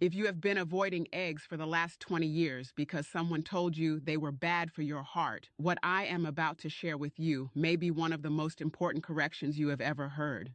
If you have been avoiding eggs for the last 20 years because someone told you they were bad for your heart, what I am about to share with you may be one of the most important corrections you have ever heard.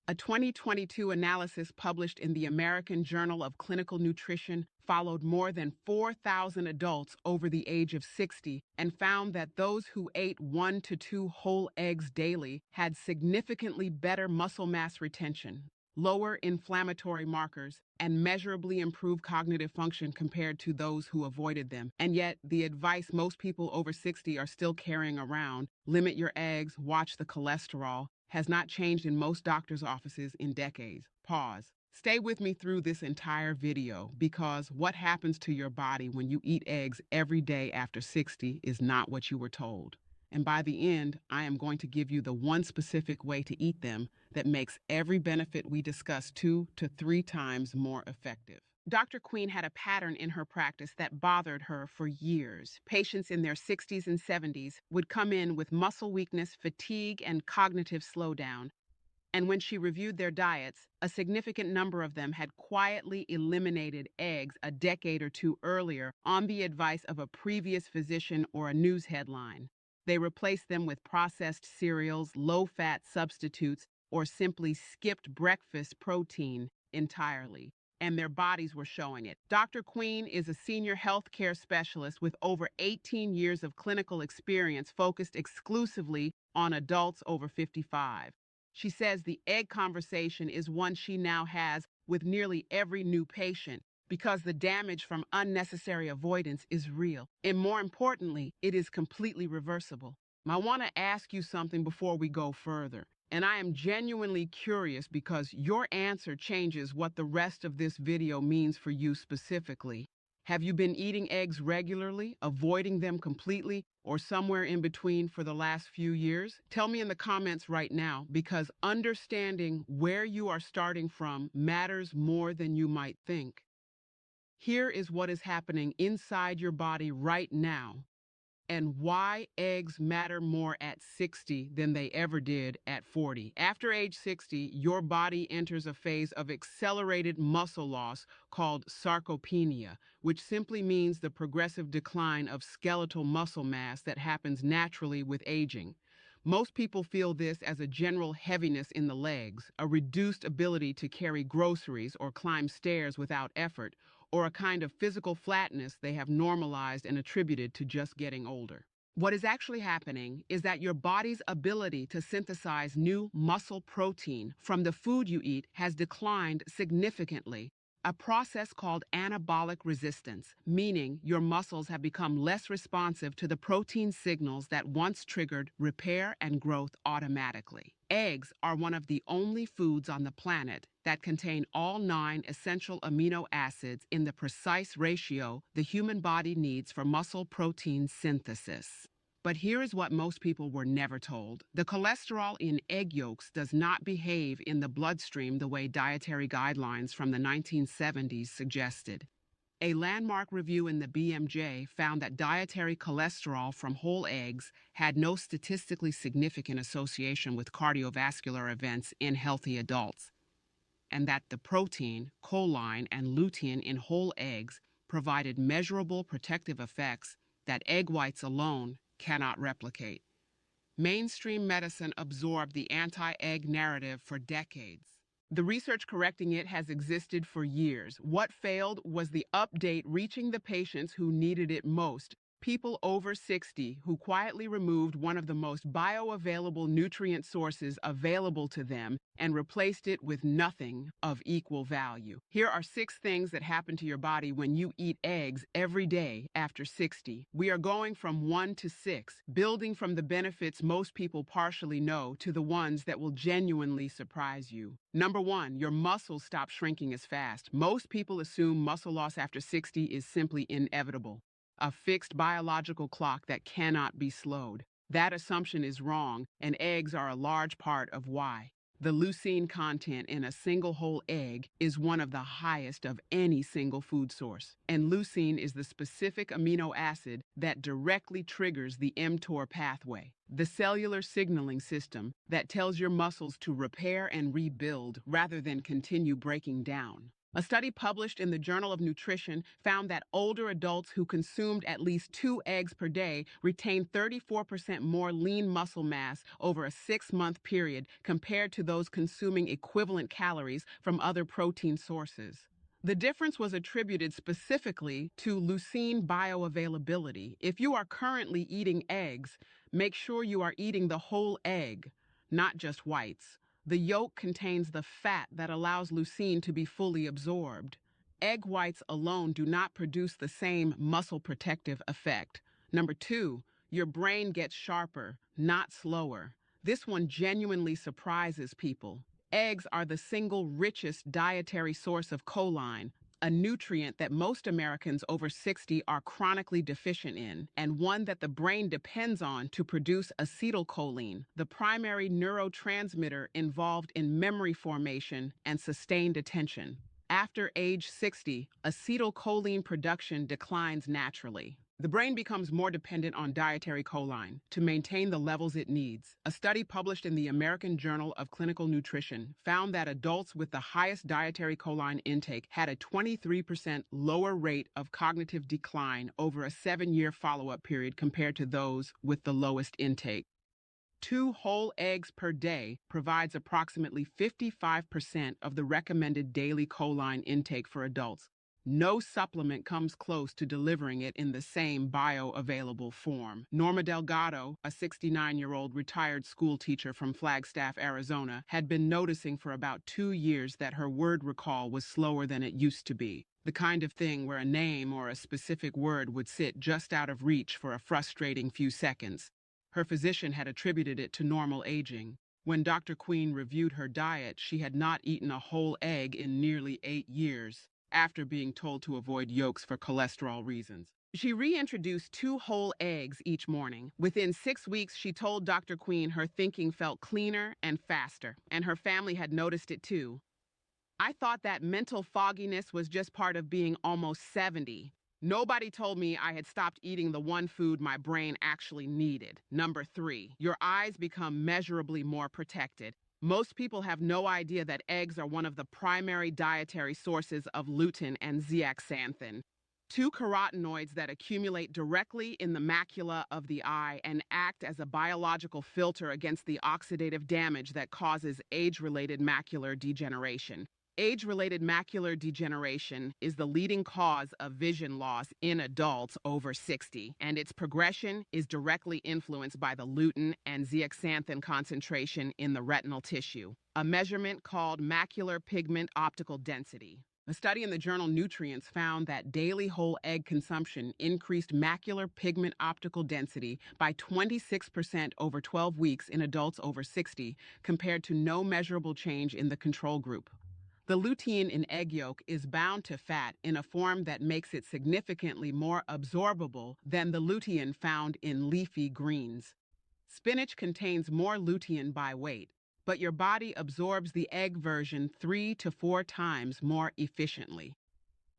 A 2022 analysis published in the American Journal of Clinical Nutrition followed more than 4,000 adults over the age of 60 and found that those who ate 1 to 2 whole eggs daily had significantly better muscle mass retention, lower inflammatory markers, and measurably improved cognitive function compared to those who avoided them. And yet, the advice most people over 60 are still carrying around, limit your eggs, watch the cholesterol, has not changed in most doctors' offices in decades. Pause. Stay with me through this entire video because what happens to your body when you eat eggs every day after 60 is not what you were told. And by the end, I am going to give you the one specific way to eat them that makes every benefit we discuss 2 to 3 times more effective. Dr. Queen had a pattern in her practice that bothered her for years. Patients in their 60s and 70s would come in with muscle weakness, fatigue, and cognitive slowdown. And when she reviewed their diets, a significant number of them had quietly eliminated eggs a decade or two earlier on the advice of a previous physician or a news headline. They replaced them with processed cereals, low-fat substitutes, or simply skipped breakfast protein entirely. And their bodies were showing it. Dr. Queen is a senior healthcare specialist with over 18 years of clinical experience focused exclusively on adults over 55. She says the egg conversation is one she now has with nearly every new patient because the damage from unnecessary avoidance is real. And more importantly, it is completely reversible. I want to ask you something before we go further. And I am genuinely curious because your answer changes what the rest of this video means for you specifically. Have you been eating eggs regularly, avoiding them completely, or somewhere in between for the last few years? Tell me in the comments right now because understanding where you are starting from matters more than you might think. Here is what is happening inside your body right now and why eggs matter more at 60 than they ever did at 40. After age 60, your body enters a phase of accelerated muscle loss called sarcopenia, which simply means the progressive decline of skeletal muscle mass that happens naturally with aging. Most people feel this as a general heaviness in the legs, a reduced ability to carry groceries or climb stairs without effort, or a kind of physical flatness they have normalized and attributed to just getting older. What is actually happening is that your body's ability to synthesize new muscle protein from the food you eat has declined significantly, a process called anabolic resistance, meaning your muscles have become less responsive to the protein signals that once triggered repair and growth automatically. Eggs are one of the only foods on the planet that contain all 9 essential amino acids in the precise ratio the human body needs for muscle protein synthesis. But here is what most people were never told. The cholesterol in egg yolks does not behave in the bloodstream the way dietary guidelines from the 1970s suggested. A landmark review in the BMJ found that dietary cholesterol from whole eggs had no statistically significant association with cardiovascular events in healthy adults, and that the protein, choline, and lutein in whole eggs provided measurable protective effects that egg whites alone cannot replicate. Mainstream medicine absorbed the anti-egg narrative for decades. The research correcting it has existed for years. What failed was the update reaching the patients who needed it most, people over 60 who quietly removed one of the most bioavailable nutrient sources available to them and replaced it with nothing of equal value. Here are 6 things that happen to your body when you eat eggs every day after 60. We are going from 1 to 6, building from the benefits most people partially know to the ones that will genuinely surprise you. Number 1, your muscles stop shrinking as fast. Most people assume muscle loss after 60 is simply inevitable, a fixed biological clock that cannot be slowed. That assumption is wrong, and eggs are a large part of why. The leucine content in a single whole egg is one of the highest of any single food source. And leucine is the specific amino acid that directly triggers the mTOR pathway, the cellular signaling system that tells your muscles to repair and rebuild rather than continue breaking down. A study published in the Journal of Nutrition found that older adults who consumed at least 2 eggs per day retained 34% more lean muscle mass over a 6-month period compared to those consuming equivalent calories from other protein sources. The difference was attributed specifically to leucine bioavailability. If you are currently eating eggs, make sure you are eating the whole egg, not just whites. The yolk contains the fat that allows leucine to be fully absorbed. Egg whites alone do not produce the same muscle protective effect. Number 2, your brain gets sharper, not slower. This one genuinely surprises people. Eggs are the single richest dietary source of choline, a nutrient that most Americans over 60 are chronically deficient in, and one that the brain depends on to produce acetylcholine, the primary neurotransmitter involved in memory formation and sustained attention. After age 60, acetylcholine production declines naturally. The brain becomes more dependent on dietary choline to maintain the levels it needs. A study published in the American Journal of Clinical Nutrition found that adults with the highest dietary choline intake had a 23% lower rate of cognitive decline over a 7-year follow-up period compared to those with the lowest intake. 2 whole eggs per day provides approximately 55% of the recommended daily choline intake for adults. No supplement comes close to delivering it in the same bioavailable form. Norma Delgado, a 69-year-old retired school teacher from Flagstaff, Arizona, had been noticing for about 2 years that her word recall was slower than it used to be. The kind of thing where a name or a specific word would sit just out of reach for a frustrating few seconds. Her physician had attributed it to normal aging. When Dr. Queen reviewed her diet, she had not eaten a whole egg in nearly 8 years, after being told to avoid yolks for cholesterol reasons. She reintroduced 2 whole eggs each morning. Within 6 weeks, she told Dr. Queen her thinking felt cleaner and faster, and her family had noticed it too. I thought that mental fogginess was just part of being almost 70. Nobody told me I had stopped eating the one food my brain actually needed. Number 3, your eyes become measurably more protected. Most people have no idea that eggs are one of the primary dietary sources of lutein and zeaxanthin, 2 carotenoids that accumulate directly in the macula of the eye and act as a biological filter against the oxidative damage that causes age-related macular degeneration. Age-related macular degeneration is the leading cause of vision loss in adults over 60, and its progression is directly influenced by the lutein and zeaxanthin concentration in the retinal tissue, a measurement called macular pigment optical density. A study in the journal Nutrients found that daily whole egg consumption increased macular pigment optical density by 26% over 12 weeks in adults over 60, compared to no measurable change in the control group. The lutein in egg yolk is bound to fat in a form that makes it significantly more absorbable than the lutein found in leafy greens. Spinach contains more lutein by weight, but your body absorbs the egg version 3 to 4 times more efficiently.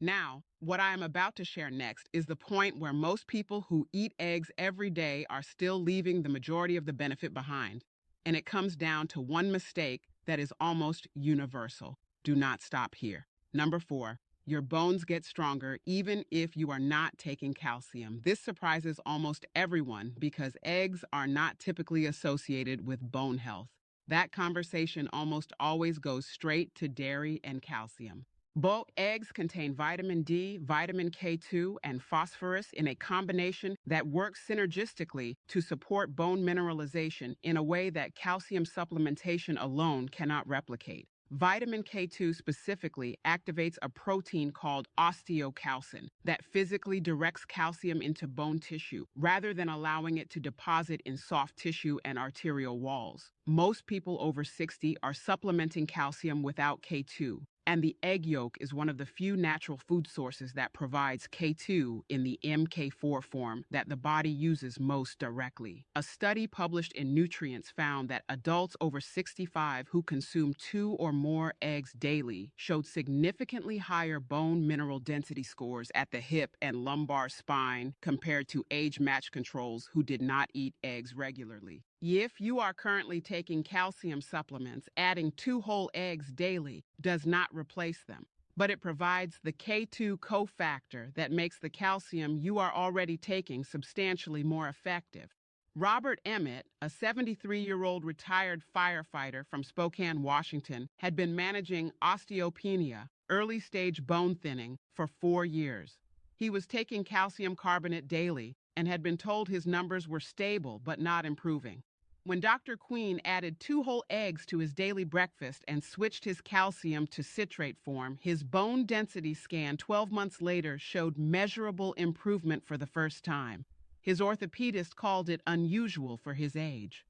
Now, what I am about to share next is the point where most people who eat eggs every day are still leaving the majority of the benefit behind. And it comes down to one mistake that is almost universal. Do not stop here. Number 4, your bones get stronger even if you are not taking calcium. This surprises almost everyone because eggs are not typically associated with bone health. That conversation almost always goes straight to dairy and calcium. Both eggs contain vitamin D, vitamin K2, and phosphorus in a combination that works synergistically to support bone mineralization in a way that calcium supplementation alone cannot replicate. Vitamin K2 specifically activates a protein called osteocalcin that physically directs calcium into bone tissue rather than allowing it to deposit in soft tissue and arterial walls. Most people over 60 are supplementing calcium without K2, and the egg yolk is one of the few natural food sources that provides K2 in the MK4 form that the body uses most directly. A study published in Nutrients found that adults over 65 who consume 2 or more eggs daily showed significantly higher bone mineral density scores at the hip and lumbar spine compared to age-matched controls who did not eat eggs regularly. If you are currently taking calcium supplements, adding 2 whole eggs daily does not replace them. but it provides the K2 cofactor that makes the calcium you are already taking substantially more effective. Robert Emmett, a 73-year-old retired firefighter from Spokane, Washington, had been managing osteopenia, early-stage bone thinning, for 4 years. He was taking calcium carbonate daily and had been told his numbers were stable but not improving. When Dr. Queen added 2 whole eggs to his daily breakfast and switched his calcium to citrate form, his bone density scan 12 months later showed measurable improvement for the first time. His orthopedist called it unusual for his age.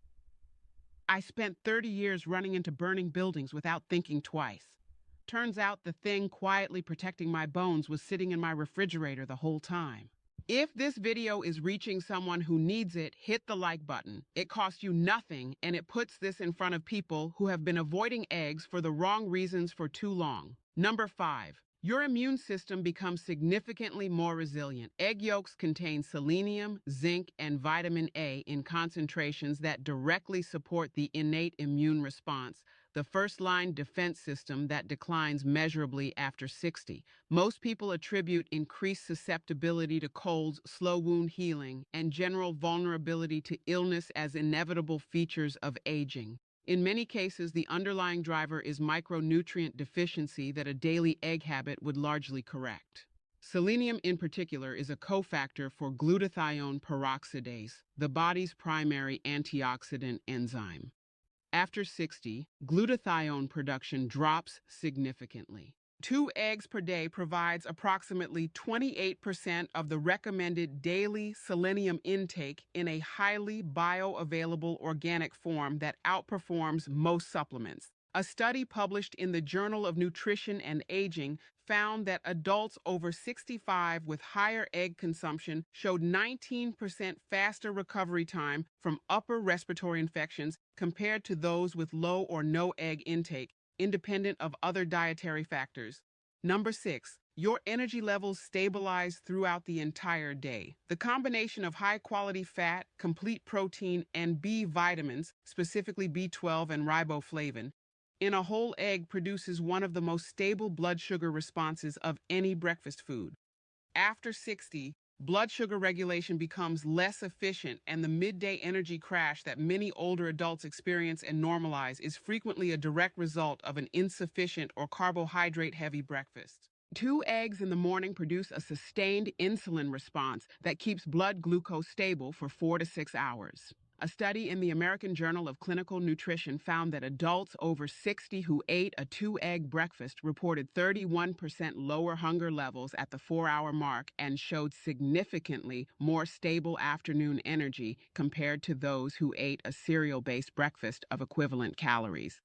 I spent 30 years running into burning buildings without thinking twice. Turns out the thing quietly protecting my bones was sitting in my refrigerator the whole time. If this video is reaching someone who needs it, hit the like button. It costs you nothing, and it puts this in front of people who have been avoiding eggs for the wrong reasons for too long. Number 5. Your immune system becomes significantly more resilient. Egg yolks contain selenium, zinc, and vitamin A in concentrations that directly support the innate immune response, the first-line defense system that declines measurably after 60. Most people attribute increased susceptibility to colds, slow wound healing, and general vulnerability to illness as inevitable features of aging. In many cases, the underlying driver is micronutrient deficiency that a daily egg habit would largely correct. Selenium in particular is a cofactor for glutathione peroxidase, the body's primary antioxidant enzyme. After 60, glutathione production drops significantly. 2 eggs per day provides approximately 28% of the recommended daily selenium intake in a highly bioavailable organic form that outperforms most supplements. A study published in the Journal of Nutrition and Aging found that adults over 65 with higher egg consumption showed 19% faster recovery time from upper respiratory infections compared to those with low or no egg intake, independent of other dietary factors. Number 6. Your energy levels stabilize throughout the entire day. The combination of high-quality fat, complete protein, and B vitamins, specifically B12 and riboflavin, in a whole egg produces one of the most stable blood sugar responses of any breakfast food. After 60, blood sugar regulation becomes less efficient, and the midday energy crash that many older adults experience and normalize is frequently a direct result of an insufficient or carbohydrate-heavy breakfast. 2 eggs in the morning produce a sustained insulin response that keeps blood glucose stable for 4 to 6 hours. A study in the American Journal of Clinical Nutrition found that adults over 60 who ate a 2-egg breakfast reported 31% lower hunger levels at the 4-hour mark and showed significantly more stable afternoon energy compared to those who ate a cereal-based breakfast of equivalent calories.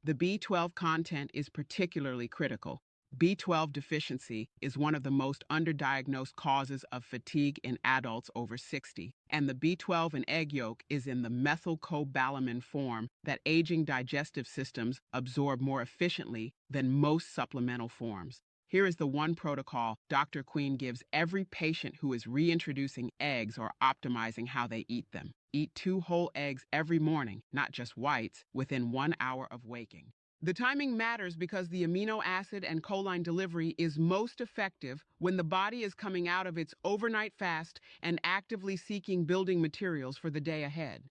The B12 content is particularly critical. B12 deficiency is one of the most underdiagnosed causes of fatigue in adults over 60, and the B12 in egg yolk is in the methylcobalamin form that aging digestive systems absorb more efficiently than most supplemental forms. Here is the one protocol Dr. Queen gives every patient who is reintroducing eggs or optimizing how they eat them. Eat 2 whole eggs every morning, not just whites, within 1 hour of waking. The timing matters because the amino acid and choline delivery is most effective when the body is coming out of its overnight fast and actively seeking building materials for the day ahead.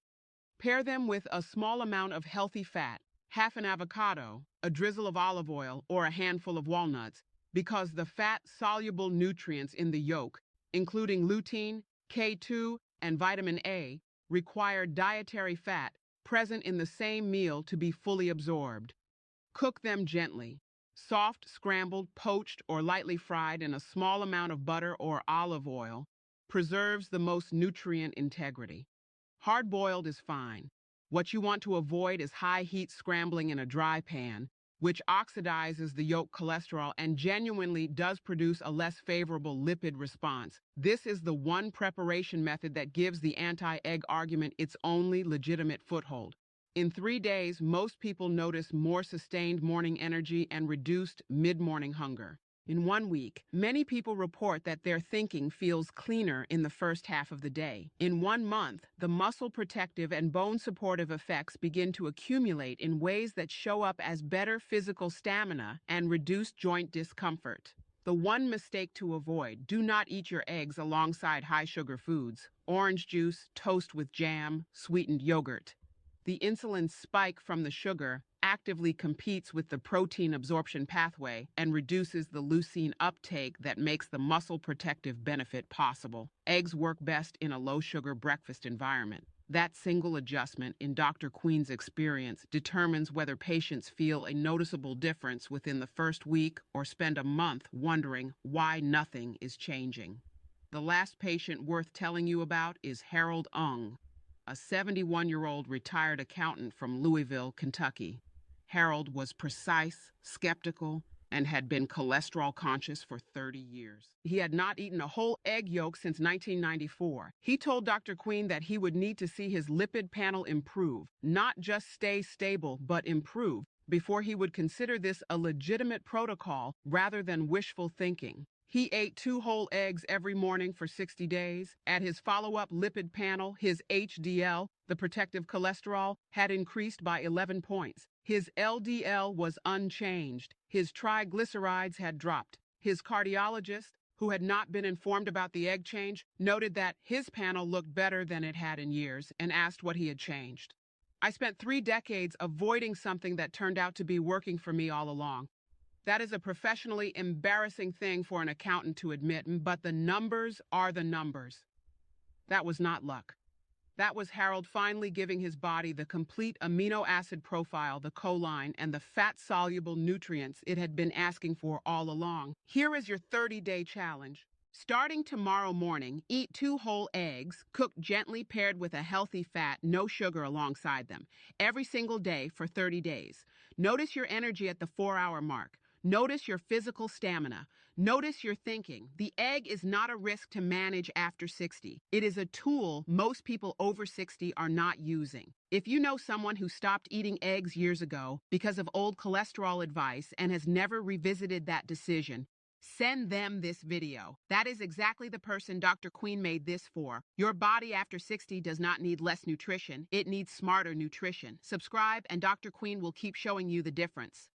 Pair them with a small amount of healthy fat, half an avocado, a drizzle of olive oil, or a handful of walnuts, because the fat-soluble nutrients in the yolk, including lutein, K2, and vitamin A, require dietary fat present in the same meal to be fully absorbed. Cook them gently. Soft, scrambled, poached, or lightly fried in a small amount of butter or olive oil preserves the most nutrient integrity. Hard-boiled is fine. What you want to avoid is high-heat scrambling in a dry pan, which oxidizes the yolk cholesterol and genuinely does produce a less favorable lipid response. This is the one preparation method that gives the anti-egg argument its only legitimate foothold. In 3 days, most people notice more sustained morning energy and reduced mid-morning hunger. In 1 week, many people report that their thinking feels cleaner in the first half of the day. In 1 month, the muscle protective and bone supportive effects begin to accumulate in ways that show up as better physical stamina and reduced joint discomfort. The one mistake to avoid: do not eat your eggs alongside high-sugar foods, orange juice, toast with jam, sweetened yogurt. The insulin spike from the sugar actively competes with the protein absorption pathway and reduces the leucine uptake that makes the muscle protective benefit possible. Eggs work best in a low-sugar breakfast environment. That single adjustment, in Dr. Queen's experience, determines whether patients feel a noticeable difference within the first week or spend a month wondering why nothing is changing. The last patient worth telling you about is Harold Ung, a 71-year-old retired accountant from Louisville, Kentucky. Harold was precise, skeptical, and had been cholesterol conscious for 30 years. He had not eaten a whole egg yolk since 1994. He told Dr. Queen that he would need to see his lipid panel improve, not just stay stable, but improve, before he would consider this a legitimate protocol rather than wishful thinking. He ate 2 whole eggs every morning for 60 days. At his follow-up lipid panel, his HDL, the protective cholesterol, had increased by 11 points. His LDL was unchanged. His triglycerides had dropped. His cardiologist, who had not been informed about the egg change, noted that his panel looked better than it had in years and asked what he had changed. I spent 3 decades avoiding something that turned out to be working for me all along. That is a professionally embarrassing thing for an accountant to admit, but the numbers are the numbers. That was not luck. That was Harold finally giving his body the complete amino acid profile, the choline, and the fat-soluble nutrients it had been asking for all along. Here is your 30-day challenge. Starting tomorrow morning, eat 2 whole eggs, cooked gently, paired with a healthy fat, no sugar alongside them, every single day for 30 days. Notice your energy at the 4-hour mark. Notice your physical stamina. Notice your thinking. The egg is not a risk to manage after 60. It is a tool most people over 60 are not using. If you know someone who stopped eating eggs years ago because of old cholesterol advice and has never revisited that decision, send them this video. That is exactly the person Dr. Queen made this for. Your body after 60 does not need less nutrition. It needs smarter nutrition. Subscribe and Dr. Queen will keep showing you the difference.